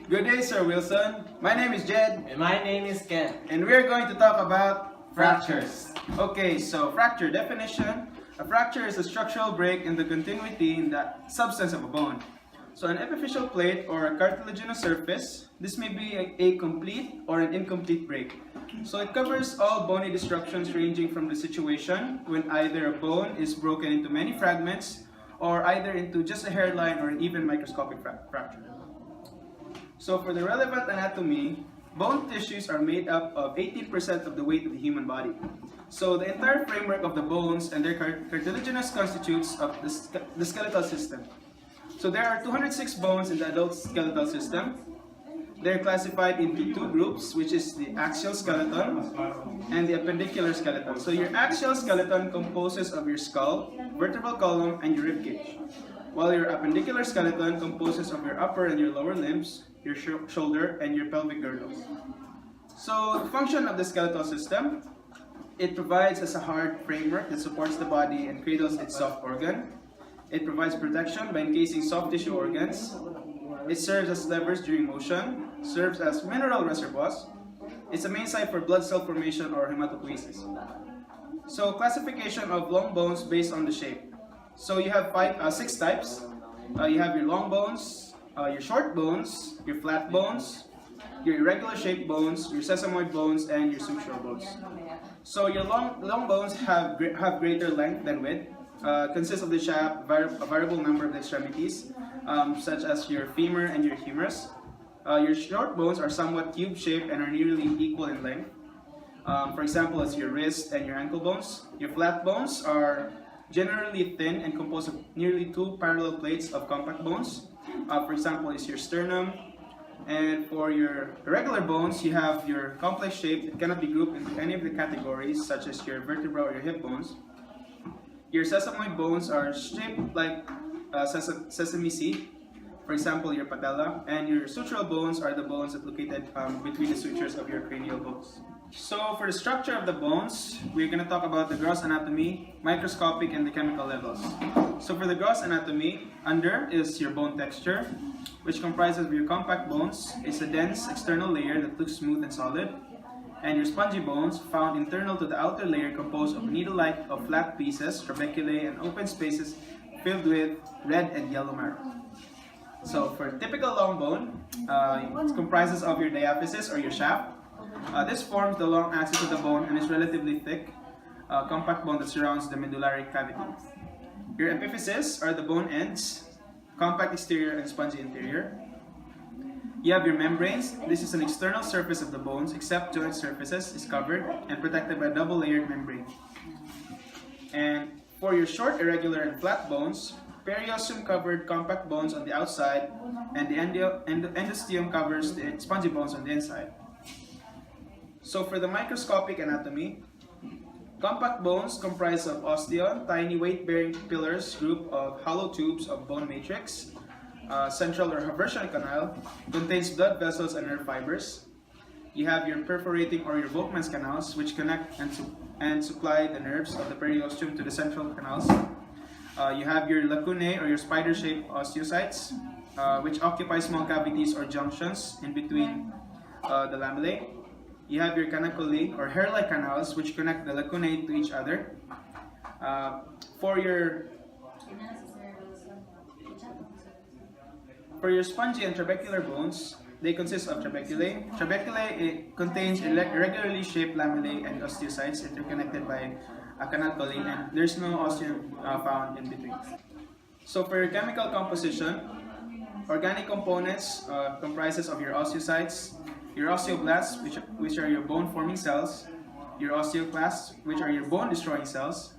Good day, Sir Wilson. My name is Jed. And my name is Ken. And we're going to talk about fractures. Okay, so fracture definition. A fracture is a structural break in the continuity in the substance of a bone. So an epiphyseal plate or a cartilaginous surface, this may be a complete or an incomplete break. So it covers all bony disruptions ranging from the situation when either a bone is broken into many fragments or either into just a hairline or an even microscopic fracture. So for the relevant anatomy, bone tissues are made up of 18% of the weight of the human body. So the entire framework of the bones and their cartilaginous constitutes of the skeletal system. So there are 206 bones in the adult skeletal system. They're classified into two groups, which is the axial skeleton and the appendicular skeleton. So your axial skeleton composes of your skull, vertebral column, and your rib cage, while your appendicular skeleton composes of your upper and your lower limbs, your shoulder, and your pelvic girdles. So the function of the skeletal system, it provides as a hard framework that supports the body and cradles its soft organ. It provides protection by encasing soft tissue organs. It serves as levers during motion, serves as mineral reservoirs. It's a main site for blood cell formation or hematopoiesis. So classification of long bones based on the shape. So you have six types. You have your long bones, your short bones, your flat bones, your irregular shaped bones, your sesamoid bones, and your sutural bones. So your long bones have greater length than width. Consists of the shaft, a variable number of the extremities, such as your femur and your humerus. Your short bones are somewhat tube-shaped and are nearly equal in length. For example, it's your wrist and your ankle bones. Your flat bones are generally thin and composed of nearly two parallel plates of compact bones. For example, is your sternum. And for your irregular bones, you have your complex shape that cannot be grouped into any of the categories, such as your vertebra or your hip bones. Your sesamoid bones are shaped like sesame seed, for example, your patella, and your sutural bones are the bones that are located between the sutures of your cranial bones. So for the structure of the bones, we're going to talk about the gross anatomy, microscopic, and the chemical levels. So for the gross anatomy, under is your bone texture, which comprises of your compact bones. It's a dense external layer that looks smooth and solid. And your spongy bones, found internal to the outer layer, composed of needle-like of flat pieces, trabeculae, and open spaces filled with red and yellow marrow. So for typical long bone, it comprises of your diaphysis or your shaft. This forms the long axis of the bone and is relatively thick, compact bone that surrounds the medullary cavity. Your epiphysis are the bone ends, compact exterior and spongy interior. You have your membranes. This is an external surface of the bones, except joint surfaces, is covered and protected by a double-layered membrane. And for your short, irregular, and flat bones, periosteum-covered compact bones on the outside, and the endosteum covers the spongy bones on the inside. So for the microscopic anatomy, compact bones comprise of osteon, tiny weight-bearing pillars group of hollow tubes of bone matrix. Central or haversian canal contains blood vessels and nerve fibers. You have your perforating or your Volkmann's canals, which connect and supply the nerves of the periosteum to the central canals. You have your lacunae or your spider-shaped osteocytes, which occupy small cavities or junctions in between the lamellae. You have your canaculi or hair-like canals, which connect the lacunae to each other. For your spongy and trabecular bones, they consist of trabeculae. Trabeculae contains irregularly shaped lamellae and osteocytes interconnected by a canal colline, and there's no osteum found in between. So for your chemical composition, organic components comprises of your osteocytes, your osteoblasts, which are your bone-forming cells, your osteoclasts, which are your bone-destroying cells,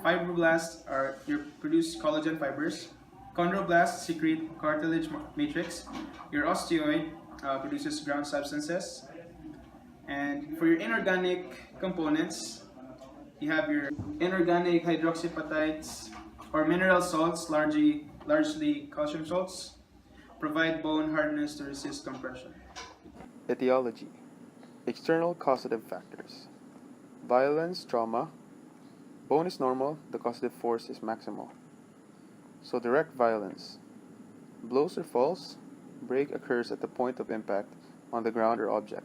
fibroblasts are your produce collagen fibers, chondroblasts secrete cartilage matrix, your osteoid produces ground substances, and for your inorganic components, you have your inorganic hydroxyapatites or mineral salts, largely calcium salts, provide bone hardness to resist compression. Etiology. External causative factors. Violence, trauma. Bone is normal, the causative force is maximal. So direct violence. Blows or falls, break occurs at the point of impact on the ground or object.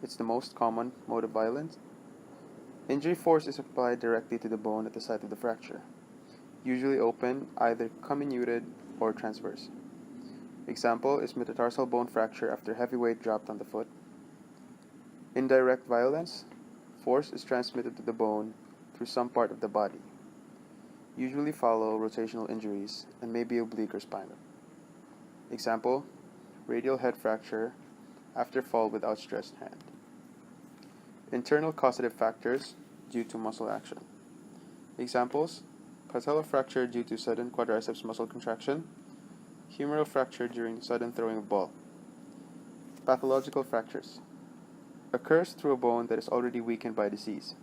It's the most common mode of violence. Injury force is applied directly to the bone at the site of the fracture, usually open, either comminuted or transverse. Example is metatarsal bone fracture after heavy weight dropped on the foot. Indirect violence. Force is transmitted to the bone through some part of the body. Usually follow rotational injuries and may be oblique or spinal. Example, radial head fracture after fall with outstretched hand. Internal causative factors due to muscle action. Examples, patellar fracture due to sudden quadriceps muscle contraction, humeral fracture during sudden throwing of ball. Pathological fractures. Occurs through a bone that is already weakened by disease.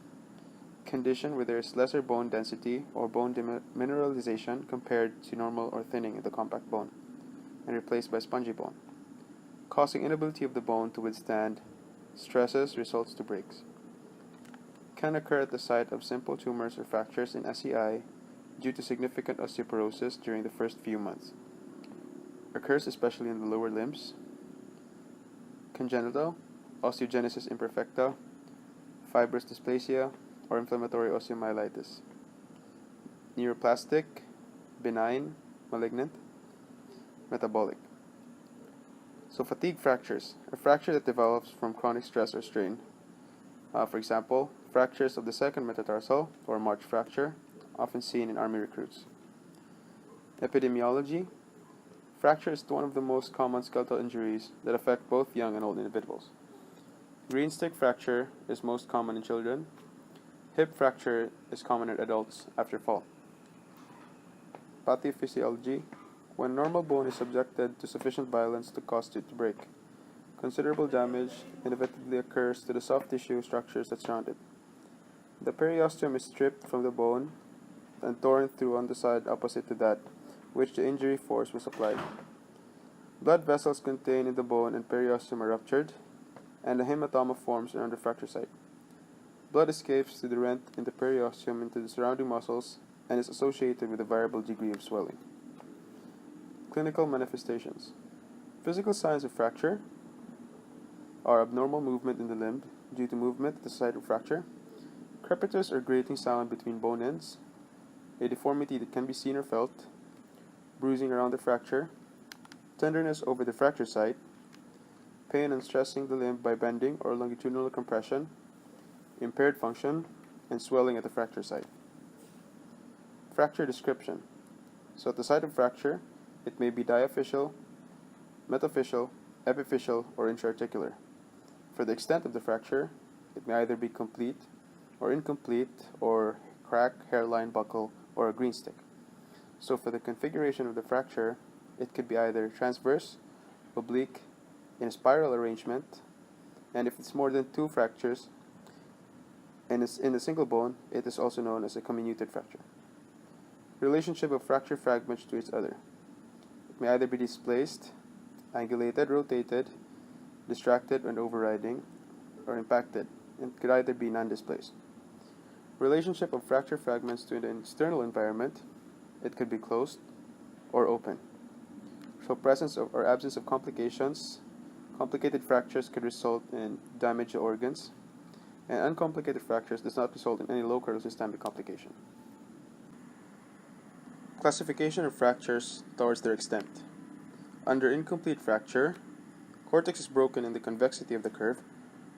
Condition where there is lesser bone density or bone demineralization compared to normal or thinning in the compact bone, and replaced by spongy bone, causing inability of the bone to withstand stresses results to breaks. Can occur at the site of simple tumors or fractures in SCI due to significant osteoporosis during the first few months. Occurs especially in the lower limbs. Congenital, osteogenesis imperfecta, fibrous dysplasia, or inflammatory osteomyelitis. Neuroplastic, benign, malignant, metabolic. So fatigue fractures, a fracture that develops from chronic stress or strain. For example, fractures of the second metatarsal or March fracture, often seen in Army recruits. Epidemiology. Fracture is one of the most common skeletal injuries that affect both young and old individuals. Green stick fracture is most common in children. Hip fracture is common in adults after fall. Pathophysiology. When normal bone is subjected to sufficient violence to cause it to break, considerable damage inevitably occurs to the soft tissue structures that surround it. The periosteum is stripped from the bone and torn through on the side opposite to that which the injury force was applied. Blood vessels contained in the bone and periosteum are ruptured, and a hematoma forms around the fracture site. Blood escapes through the rent in the periosteum into the surrounding muscles and is associated with a variable degree of swelling. Clinical manifestations. Physical signs of fracture are abnormal movement in the limb due to movement at the site of fracture, crepitus or grating sound between bone ends, a deformity that can be seen or felt, bruising around the fracture, tenderness over the fracture site, pain and stressing the limb by bending or longitudinal compression, impaired function, and swelling at the fracture site. Fracture description. So at the site of fracture, it may be diaphyseal, metaphyseal, epiphyseal, or intra-articular. For the extent of the fracture, it may either be complete or incomplete, or crack, hairline, buckle, or a green stick. So for the configuration of the fracture, it could be either transverse, oblique, in a spiral arrangement, and if it's more than two fractures and is in a single bone, it is also known as a comminuted fracture. Relationship of fracture fragments to each other. It may either be displaced, angulated, rotated, distracted and overriding, or impacted. It could either be non-displaced. Relationship of fracture fragments to the external environment. It could be closed or open. So presence of or absence of complications. Complicated fractures could result in damage to organs, and uncomplicated fractures does not result in any local or systemic complication. Classification of fractures towards their extent. Under incomplete fracture, cortex is broken in the convexity of the curve,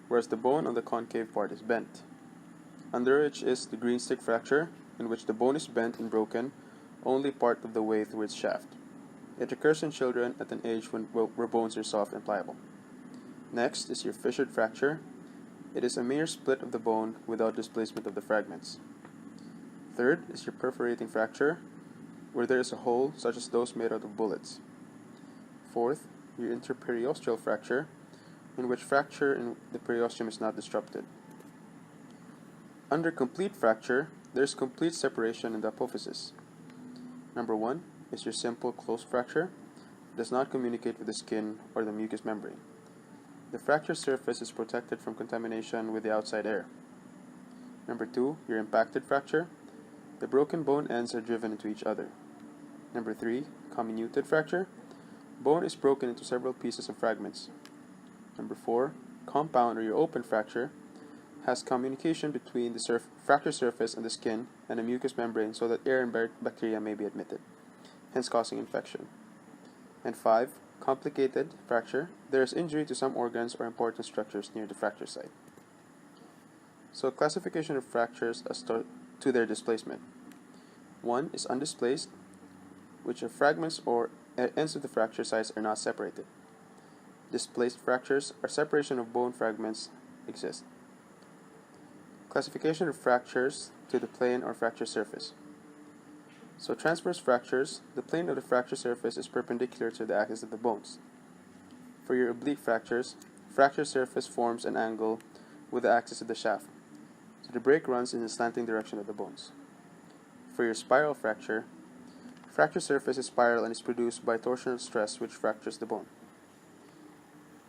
whereas the bone on the concave part is bent. Under which is the green stick fracture, in which the bone is bent and broken only part of the way through its shaft. It occurs in children at an age where bones are soft and pliable. Next is your fissured fracture. It is a mere split of the bone without displacement of the fragments. Third is your perforating fracture, where there is a hole such as those made out of bullets. Fourth, your interperiosteal fracture, in which fracture in the periosteum is not disrupted. Under complete fracture, there is complete separation in the apophysis. Number 1 is your simple closed fracture. It does not communicate with the skin or the mucous membrane. The fracture surface is protected from contamination with the outside air. Number 2, your impacted fracture. The broken bone ends are driven into each other. Number 3, comminuted fracture. Bone is broken into several pieces and fragments. Number 4. Compound or your open fracture has communication between the fracture surface and the skin and a mucous membrane so that air and bacteria may be admitted, hence causing infection. And 5. Complicated fracture. There is injury to some organs or important structures near the fracture site. So classification of fractures as to their displacement. 1 is undisplaced, which are fragments or ends of the fracture sites are not separated. Displaced fractures are separation of bone fragments exist. Classification of fractures to the plane or fracture surface. So transverse fractures, the plane of the fracture surface is perpendicular to the axis of the bones. For your oblique fractures, fracture surface forms an angle with the axis of the shaft. So the break runs in the slanting direction of the bones. For your spiral fracture surface is spiral and is produced by torsional stress which fractures the bone.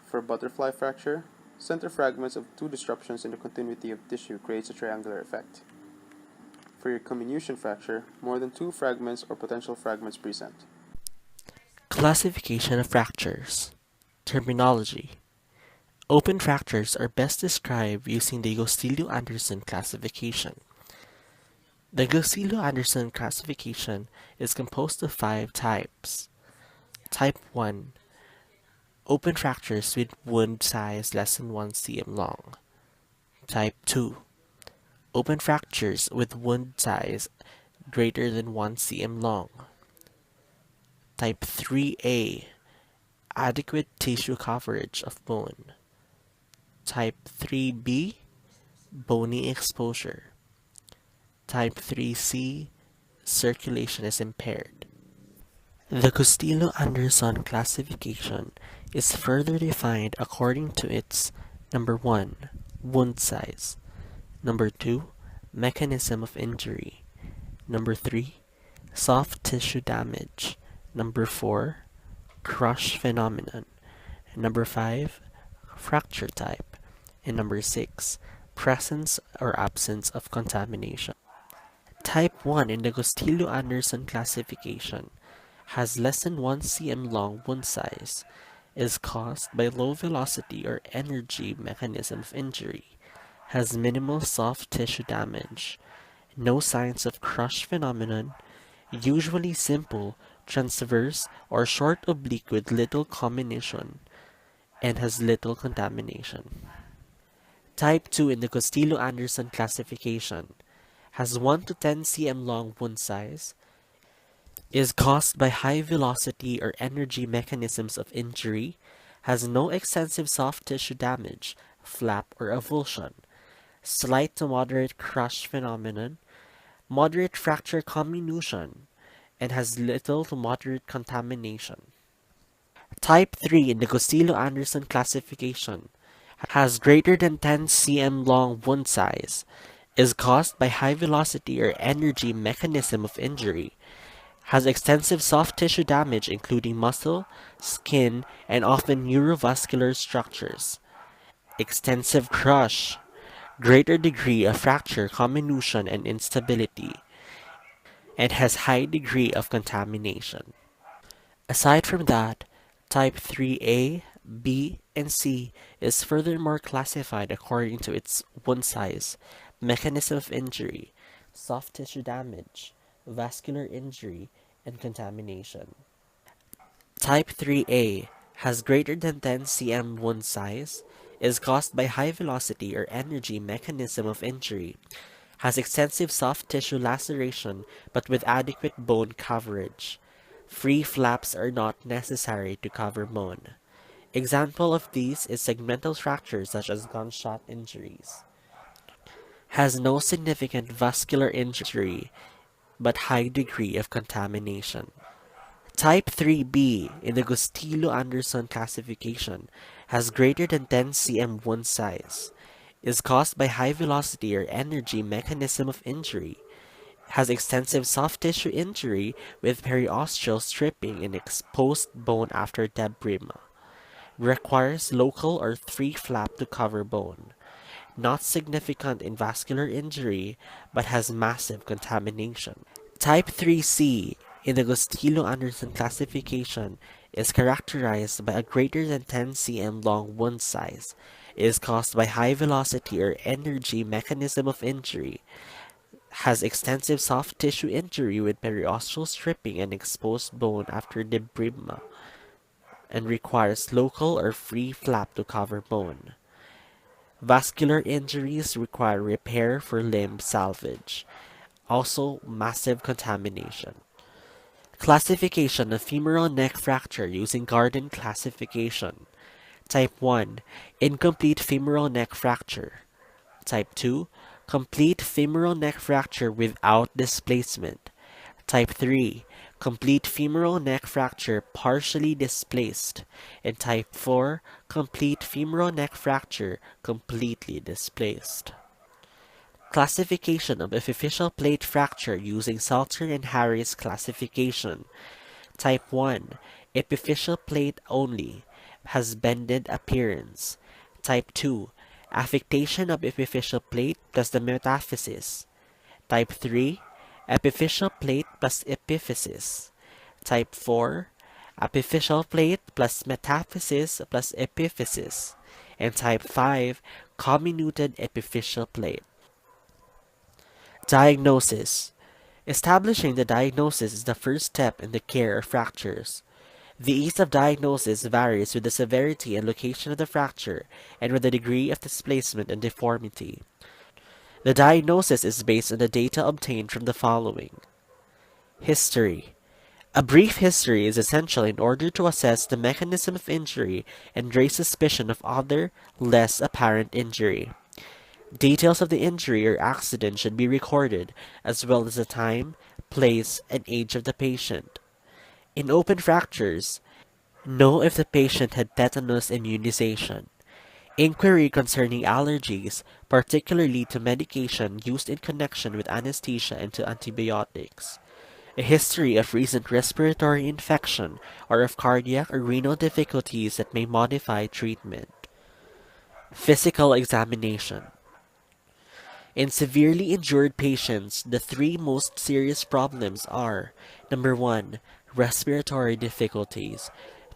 For butterfly fracture, center fragments of two disruptions in the continuity of tissue creates a triangular effect. For your comminution fracture, more than two fragments or potential fragments present. Classification of fractures. Terminology. Open fractures are best described using the Gostillo-Anderson classification. The Gostillo-Anderson classification is composed of 5 types. Type 1. Open fractures with wound size less than 1 cm long. Type 2. Open fractures with wound size greater than 1 cm long. Type 3A. Adequate tissue coverage of bone. Type 3B. Bony exposure. Type 3C. Circulation is impaired. The Gostillo-Anderson classification is further defined according to its number 1. Wound size. Number 2. Mechanism of injury. Number 3. Soft tissue damage. Number 4. Crush phenomenon. Number 5. Fracture type. And number 6. Presence or absence of contamination. Type 1 in the Gostillo-Anderson classification has less than 1 cm long wound size, is caused by low velocity or energy mechanism of injury, has minimal soft tissue damage, no signs of crush phenomenon, usually simple, transverse, or short oblique with little comminution, and has little contamination. Type 2 in the Gostillo-Anderson classification has 1 to 10 cm long wound size, is caused by high velocity or energy mechanisms of injury, has no extensive soft tissue damage, flap or avulsion, slight to moderate crush phenomenon, moderate fracture comminution, and has little to moderate contamination. Type 3 in the Gostillo-Anderson classification has greater than 10 cm long wound size, is caused by high velocity or energy mechanism of injury, has extensive soft tissue damage including muscle, skin, and often neurovascular structures, extensive crush, greater degree of fracture comminution and instability, and has high degree of contamination. Aside from that, type 3A, B, and C is furthermore classified according to its wound size, mechanism of injury, soft tissue damage, vascular injury, and contamination. Type 3A has greater than 10 cm wound size, is caused by high velocity or energy mechanism of injury, has extensive soft tissue laceration but with adequate bone coverage. Free flaps are not necessary to cover bone. Example of these is segmental fractures such as gunshot injuries. Has no significant vascular injury but high degree of contamination. Type 3B in the Gostillo-Anderson classification has greater than 10 cm wound size, is caused by high velocity or energy mechanism of injury, has extensive soft tissue injury with periosteal stripping and exposed bone after debridement, requires local or free flap to cover bone, not significant in vascular injury but has massive contamination. Type 3C in the Gostillo-Anderson classification is characterized by a greater than 10 cm long wound size, is caused by high velocity or energy mechanism of injury, has extensive soft tissue injury with periosteal stripping and exposed bone after debridement, and requires local or free flap to cover bone. Vascular injuries require repair for limb salvage. Also, massive contamination. Classification of femoral neck fracture using Garden classification. Type 1, incomplete femoral neck fracture. Type 2, complete femoral neck fracture without displacement. Type 3, complete femoral neck fracture partially displaced. And type 4, complete femoral neck fracture completely displaced. Classification of epiphyseal plate fracture using Salter and Harris classification. Type 1, epiphyseal plate only, has bended appearance. Type 2, affectation of epiphyseal plate plus the metaphysis. Type 3, epiphyseal plate plus epiphysis. Type 4, epiphyseal plate plus metaphysis plus epiphysis. And type 5, comminuted epiphyseal plate. Diagnosis. Establishing the diagnosis is the first step in the care of fractures. The ease of diagnosis varies with the severity and location of the fracture and with the degree of displacement and deformity. The diagnosis is based on the data obtained from the following. History. A brief history is essential in order to assess the mechanism of injury and raise suspicion of other, less apparent injury. Details of the injury or accident should be recorded, as well as the time, place, and age of the patient. In open fractures, know if the patient had tetanus immunization. Inquiry concerning allergies, particularly to medication used in connection with anesthesia and to antibiotics. A history of recent respiratory infection or of cardiac or renal difficulties that may modify treatment. Physical examination. In severely injured patients, the three most serious problems are: number 1, respiratory difficulties;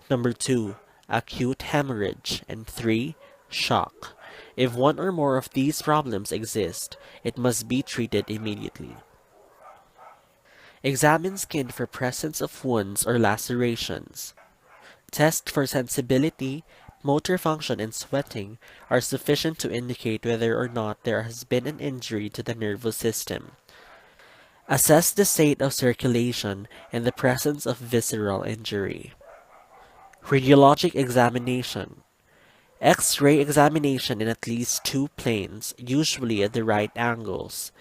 number 2, acute hemorrhage; and 3, shock. If one or more of these problems exist, it must be treated immediately. Examine skin for presence of wounds or lacerations. Tests for sensibility, motor function, and sweating are sufficient to indicate whether or not there has been an injury to the nervous system. Assess the state of circulation and the presence of visceral injury. Radiologic examination. X-ray examination in at least 2 planes, usually at the right angles.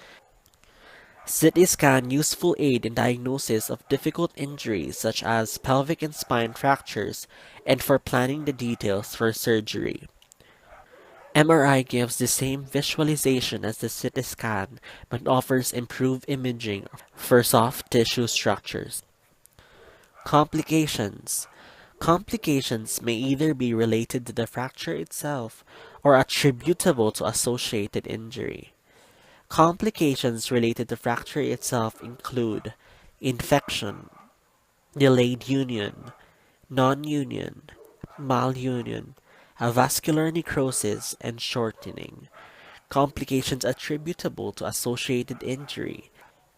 CT scan useful aid in diagnosis of difficult injuries such as pelvic and spine fractures and for planning the details for surgery. MRI gives the same visualization as the CT scan but offers improved imaging for soft tissue structures. Complications. Complications may either be related to the fracture itself or attributable to associated injury. Complications related to fracture itself include infection, delayed union, non-union, malunion, avascular necrosis, and shortening. Complications attributable to associated injury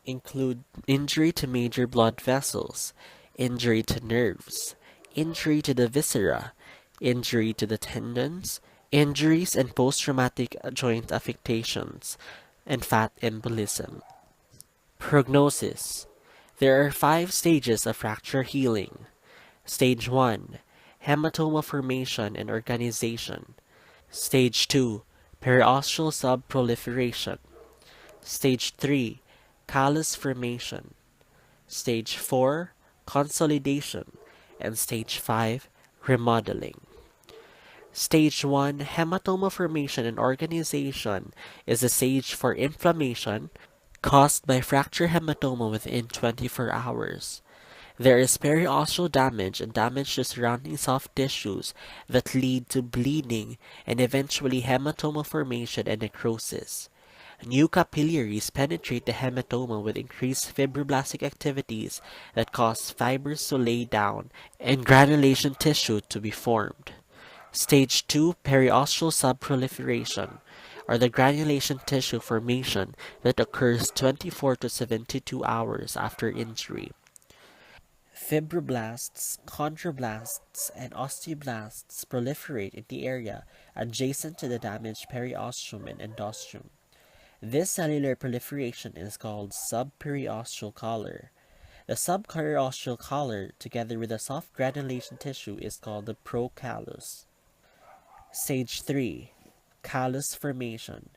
include injury to major blood vessels, injury to nerves, injury to the viscera, injury to the tendons, injuries and post-traumatic joint affectations, and fat embolism. Prognosis. There are 5 stages of fracture healing. Stage 1, hematoma formation and organization. Stage 2, periosteal subproliferation. Stage 3, callus formation. Stage 4, consolidation. And Stage 5, remodeling. Stage 1, hematoma formation and organization, is a stage for inflammation caused by fracture hematoma within 24 hours. There is periosteal damage and damage to surrounding soft tissues that lead to bleeding and eventually hematoma formation and necrosis. New capillaries penetrate the hematoma with increased fibroblastic activities that cause fibers to lay down and granulation tissue to be formed. Stage 2 periosteal subproliferation, or the granulation tissue formation that occurs 24 to 72 hours after injury. Fibroblasts, chondroblasts, and osteoblasts proliferate in the area adjacent to the damaged periosteum and endosteum. This cellular proliferation is called subperiosteal collar. The subperiosteal collar, together with the soft granulation tissue, is called the procallus. Stage 3. Callus formation.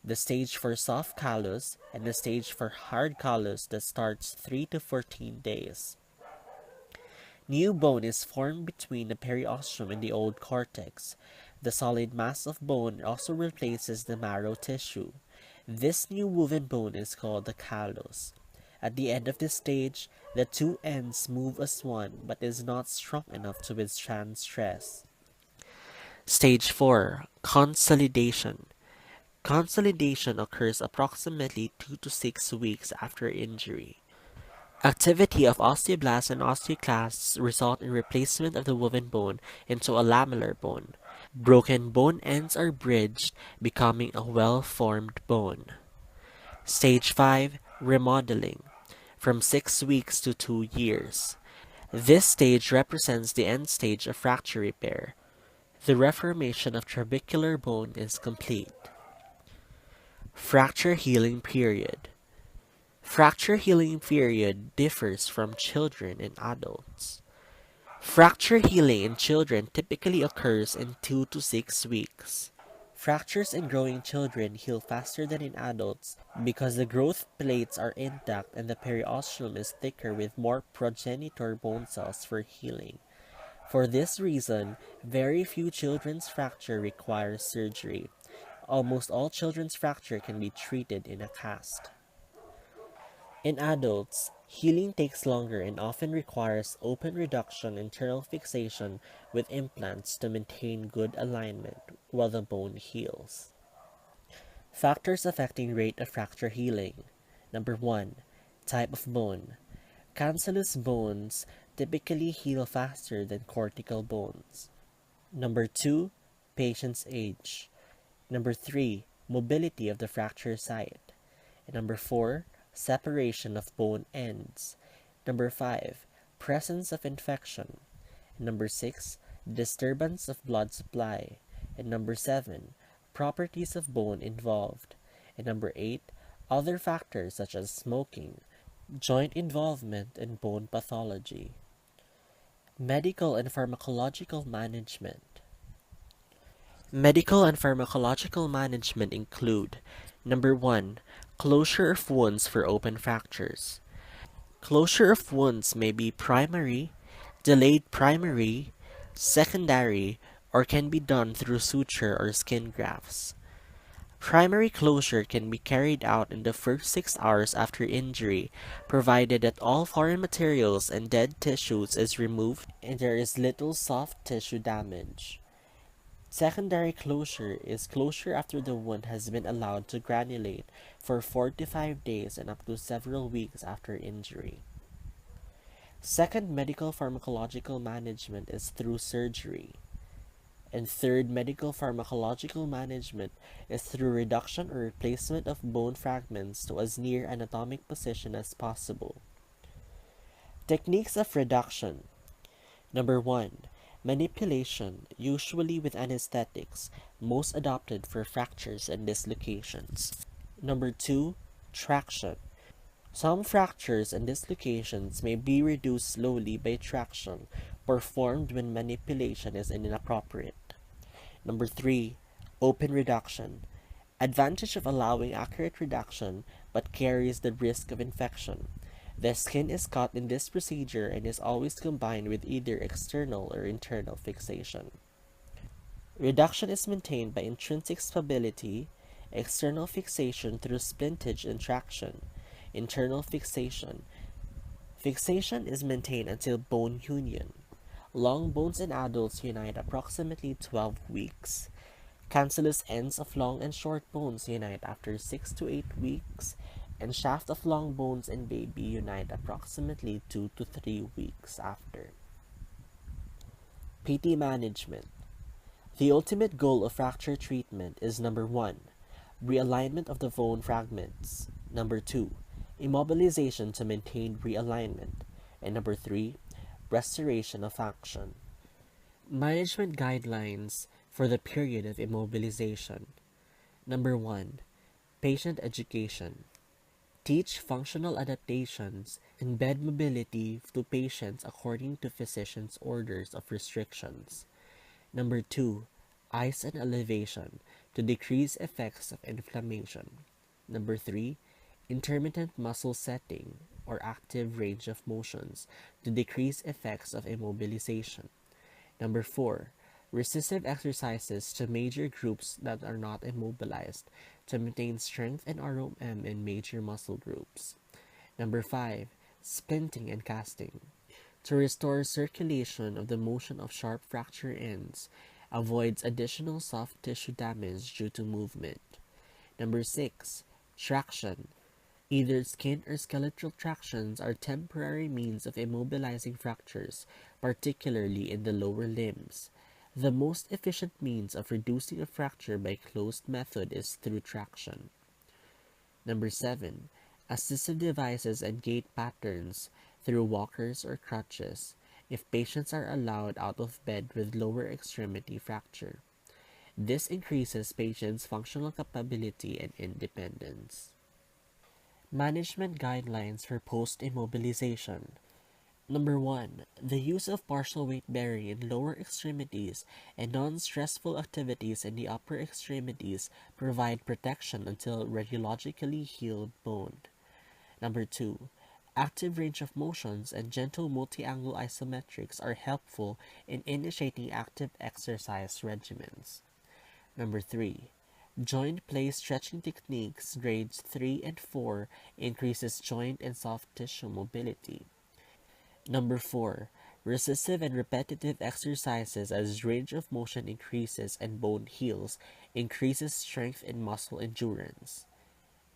The stage for soft callus and the stage for hard callus that starts 3 to 14 days. New bone is formed between the periosteum and the old cortex. The solid mass of bone also replaces the marrow tissue. This new woven bone is called the callus. At the end of this stage, the two ends move as one but is not strong enough to withstand stress. Stage 4. Consolidation. Consolidation occurs approximately 2 to 6 weeks after injury. Activity of osteoblasts and osteoclasts result in replacement of the woven bone into a lamellar bone. Broken bone ends are bridged, becoming a well-formed bone. Stage 5. Remodeling. From 6 weeks to 2 years. This stage represents the end stage of fracture repair. The reformation of trabecular bone is complete. Fracture healing period. Fracture healing period differs from children and adults. Fracture healing in children typically occurs in 2 to 6 weeks. Fractures in growing children heal faster than in adults because the growth plates are intact and the periosteum is thicker with more progenitor bone cells for healing. For this reason, very few children's fracture require surgery. Almost all children's fracture can be treated in a cast. In adults, healing takes longer and often requires open reduction internal fixation with implants to maintain good alignment while the bone heals. Factors affecting rate of fracture healing. Number 1. Type of bone. Cancellous bones typically heal faster than cortical bones. Number 2. Patient's age. Number 3. Mobility of the fracture site. And number 4. Separation of bone ends. Number 5. Presence of infection. And number 6. Disturbance of blood supply. And number 7. Properties of bone involved. And number 8. Other factors such as smoking, joint involvement, and bone pathology. Medical and pharmacological management. Medical and pharmacological management include: number 1. Closure of wounds for open fractures. Closure of wounds may be primary, delayed primary, secondary, or can be done through suture or skin grafts. Primary closure can be carried out in the first 6 hours after injury, provided that all foreign materials and dead tissues is removed and there is little soft tissue damage. Secondary closure is closure after the wound has been allowed to granulate for 4 to 5 days and up to several weeks after injury. Second, medical pharmacological management is through surgery. And third, medical pharmacological management is through reduction or replacement of bone fragments to as near anatomic position as possible. Techniques of reduction. Number 1. Manipulation, usually with anesthetics, most adopted for fractures and dislocations. Number 2. Traction. Some fractures and dislocations may be reduced slowly by traction, performed when manipulation is inappropriate. Number 3. Open reduction. Advantage of allowing accurate reduction, but carries the risk of infection. The skin is cut in this procedure and is always combined with either external or internal fixation. Reduction is maintained by intrinsic stability, external fixation through splintage and traction, internal fixation. Fixation is maintained until bone union. Long bones in adults unite approximately 12 weeks. Cancellous ends of long and short bones unite after 6 to 8 weeks, and shaft of long bones in baby unite approximately 2 to 3 weeks after. PT management. The ultimate goal of fracture treatment is number 1, realignment of the bone fragments, number 2, immobilization to maintain realignment, and number 3, restoration of function. Management guidelines for the period of immobilization. Number 1, patient education. Teach functional adaptations and bed mobility to patients according to physician's orders of restrictions. Number 2, ice and elevation to decrease effects of inflammation. Number 3, intermittent muscle setting or active range of motions to decrease effects of immobilization. Number 4, resistive exercises to major groups that are not immobilized to maintain strength and ROM in major muscle groups. Number 5, splinting and casting to restore circulation of the motion of sharp fracture ends, avoids additional soft tissue damage due to movement. Number 6, traction. Either skin or skeletal tractions are temporary means of immobilizing fractures, particularly in the lower limbs. The most efficient means of reducing a fracture by closed method is through traction. Number 7, assistive devices and gait patterns through walkers or crutches if patients are allowed out of bed with lower extremity fracture. This increases patients' functional capability and independence. Management guidelines for post-immobilization. Number 1, the use of partial weight bearing in lower extremities and non-stressful activities in the upper extremities provide protection until radiologically healed bone. Number 2, active range of motions and gentle multi-angle isometrics are helpful in initiating active exercise regimens. Number 3, joint play stretching techniques grades 3 and 4 increases joint and soft tissue mobility. Number 4, resistive and repetitive exercises as range of motion increases and bone heals increases strength and muscle endurance.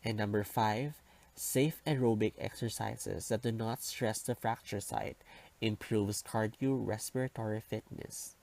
And number 5, safe aerobic exercises that do not stress the fracture site improves cardiorespiratory fitness.